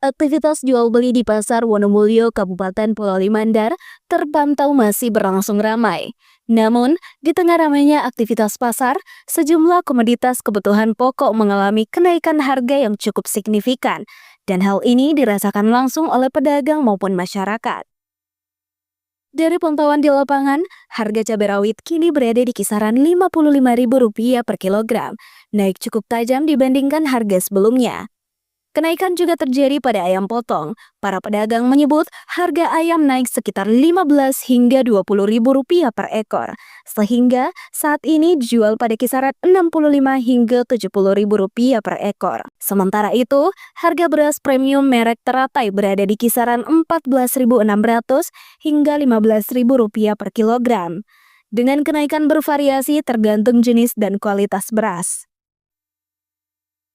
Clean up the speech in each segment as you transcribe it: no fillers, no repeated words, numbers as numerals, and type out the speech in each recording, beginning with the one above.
Aktivitas jual beli di Pasar Wonomulyo, Kabupaten Pulau Limandar terpantau masih berlangsung ramai. Namun, di tengah ramainya aktivitas pasar, sejumlah komoditas kebutuhan pokok mengalami kenaikan harga yang cukup signifikan, dan hal ini dirasakan langsung oleh pedagang maupun masyarakat. Dari pantauan di lapangan, harga cabai rawit kini berada di kisaran Rp55.000 per kilogram, naik cukup tajam dibandingkan harga sebelumnya. Kenaikan juga terjadi pada ayam potong. Para pedagang menyebut harga ayam naik sekitar Rp15 hingga Rp20.000 per ekor, sehingga saat ini dijual pada kisaran Rp65 hingga Rp70.000 per ekor. Sementara itu, harga beras premium merek teratai berada di kisaran Rp14.600 hingga Rp15.000 per kilogram, dengan kenaikan bervariasi tergantung jenis dan kualitas beras.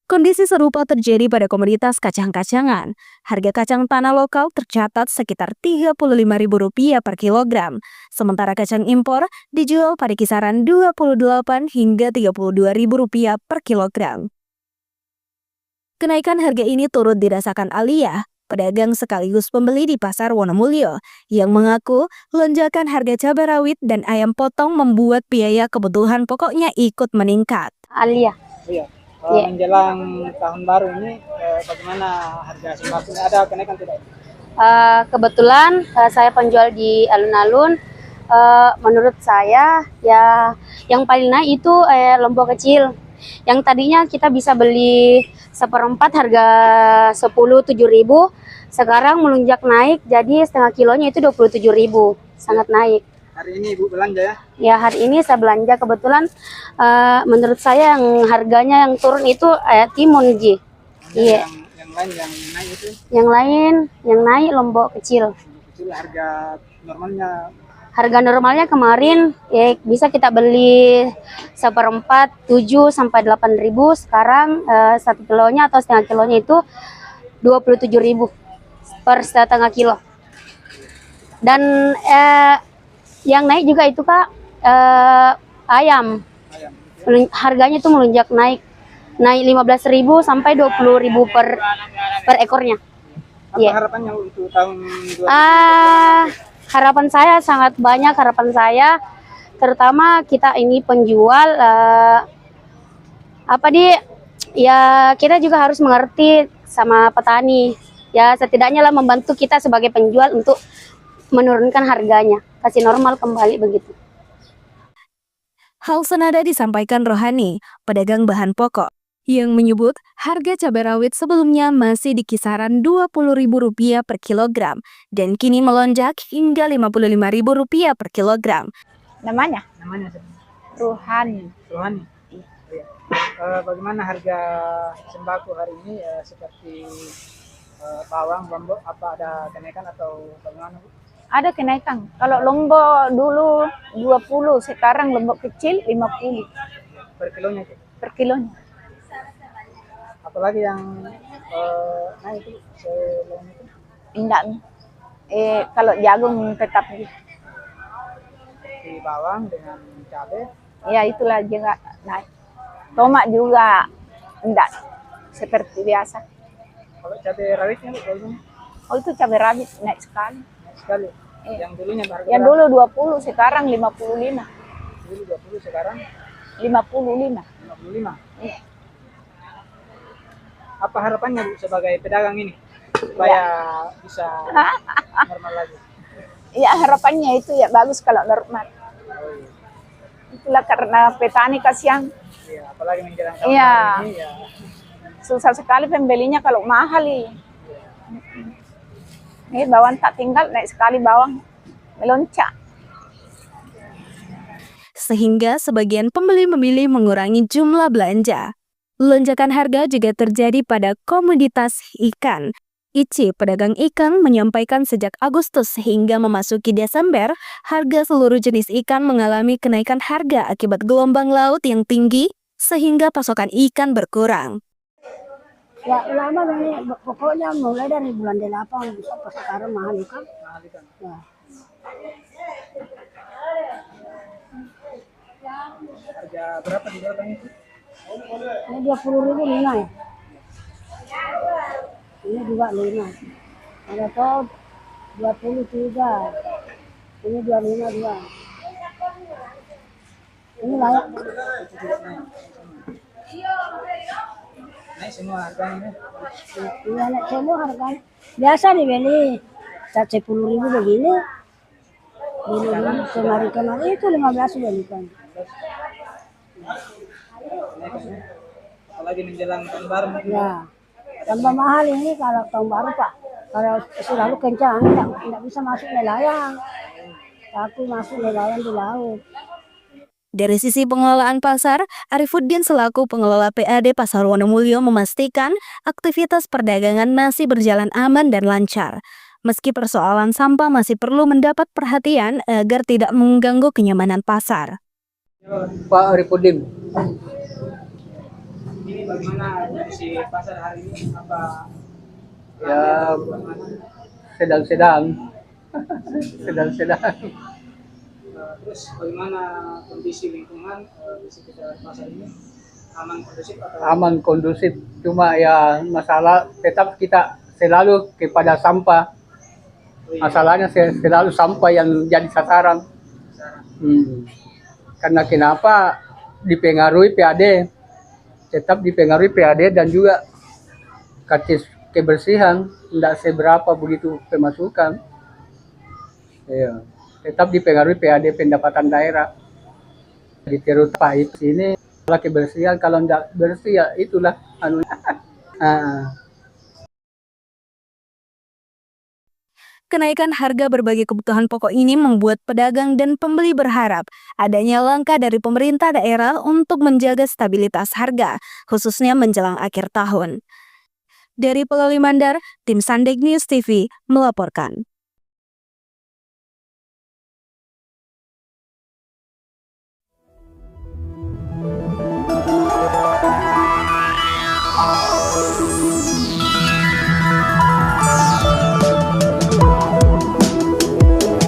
Kondisi serupa terjadi pada komoditas kacang-kacangan. Harga kacang tanah lokal tercatat sekitar Rp35.000 per kilogram, sementara kacang impor dijual pada kisaran Rp28 hingga Rp32.000 per kilogram. Kenaikan harga ini turut dirasakan Alia, pedagang sekaligus pembeli di Pasar Wonomulyo, yang mengaku lonjakan harga cabai rawit dan ayam potong membuat biaya kebutuhan pokoknya ikut meningkat. Alia. Iya. Menjelang tahun baru ini, bagaimana harga sembako? Ada kenaikan tidak? Kebetulan saya penjual di alun-alun. Menurut saya ya yang paling naik itu lombok kecil. Yang tadinya kita bisa beli 1/4 harga 7.000, sekarang melonjak naik jadi setengah kilonya itu 27.000, sangat naik. Hari ini Ibu belanja ya? Ya, hari ini saya belanja kebetulan. Menurut saya yang harganya yang turun itu timun, Ji. Iya. Yang lain yang naik itu? Yang naik lombok kecil. Kecil harga normalnya? Harga normalnya kemarin bisa kita beli 1/4 7 sampai 8.000. Sekarang 1 kilonya atau setengah kilonya itu 27.000 per setengah kilo. Dan yang naik juga itu Kak, ayam. Harganya itu melonjak naik 15.000 sampai 20.000 per ekornya. Apa harapannya untuk tahun 2020? Harapan saya sangat banyak. Harapan saya terutama kita ini penjual ya kita juga harus mengerti sama petani. Ya setidaknya lah membantu kita sebagai penjual untuk menurunkan harganya, kasih normal kembali begitu. Hal senada disampaikan Rohani, pedagang bahan pokok, yang menyebut harga cabai rawit sebelumnya masih di kisaran Rp20.000 per kilogram dan kini melonjak hingga Rp55.000 per kilogram. Namanya Rohani. Rohani. Iya. Bagaimana harga sembako hari ini seperti bawang, lombok, apa ada kenaikan atau bagaimana Bu? Ada kenaikan. Kalau lombok dulu 20, sekarang lombok kecil 50 per kilonya itu? per kilonya. Apalagi yang naik itu selain itu? Enggak. Kalau jagung tetap Di bawang dengan cabai? ya itulah juga naik. Tomat juga enggak seperti biasa. Kalau cabai rawitnya bagaimana? Oh itu cabai rawit naik sekali. Naik sekali. Yang dulunya harga Yang dulu 20, sekarang 55. dulu 20, sekarang 55. 55. Iya. Apa harapannya Bu sebagai pedagang ini supaya bisa normal lagi? Ya harapannya itu ya bagus kalau normal. Itulah karena petani kasihan. Iya, apalagi menjelang tahun Iya. baru ini ya. Susah sekali pembelinya kalau mahal. Bawang tak tinggal, naik sekali bawang, meloncat. Sehingga sebagian pembeli memilih mengurangi jumlah belanja. Lonjakan harga juga terjadi pada komoditas ikan. Ici, pedagang ikan, menyampaikan sejak Agustus hingga memasuki Desember, harga seluruh jenis ikan mengalami kenaikan harga akibat gelombang laut yang tinggi, sehingga pasokan ikan berkurang. Ya lama nih, pokoknya mulai dari bulan 8 sampai sekarang mahal ikan. Ya. Harga berapa di belakang itu? Ini 20.000 Nina ya. Ini juga 5. Ada toh 23. Ini 25 dua. Ini layak. Naik semua harganya. Iya, naik semua harganya. Biasa dibeli 10.000 begini. Ini kemarin itu 15 belikan. Apalagi menjelang tahun baru. Ya, tambah mahal ini kalau tahun baru Pak. Kalau selalu kencang tidak bisa masuk nelayan. Aku masuk nelayan di laut. Dari sisi pengelolaan pasar, Arifuddin selaku pengelola PAD Pasar Wonomulyo memastikan aktivitas perdagangan masih berjalan aman dan lancar. Meski persoalan sampah masih perlu mendapat perhatian agar tidak mengganggu kenyamanan pasar. Pak Arifuddin. Ini bagaimana kondisi pasar hari ini? Apa Ya sedang-sedang. Sedang-sedang. terus bagaimana kondisi lingkungan di sekitar pasar ini? Aman kondusif atau Aman kondusif, cuma ya masalah tetap kita selalu kepada sampah. Masalahnya selalu sampah yang jadi sasaran. Karena kenapa dipengaruhi PAD, tetap dipengaruhi PAD dan juga karcis kebersihan tidak seberapa begitu pemasukan. Iya, tetap dipengaruhi PAD pendapatan daerah. Di terutama ini kalau kebersihan, kalau tidak bersih ya itulah Kenaikan harga berbagai kebutuhan pokok ini membuat pedagang dan pembeli berharap adanya langkah dari pemerintah daerah untuk menjaga stabilitas harga, khususnya menjelang akhir tahun. Dari Pulau Limandar, tim Sandeg News TV melaporkan.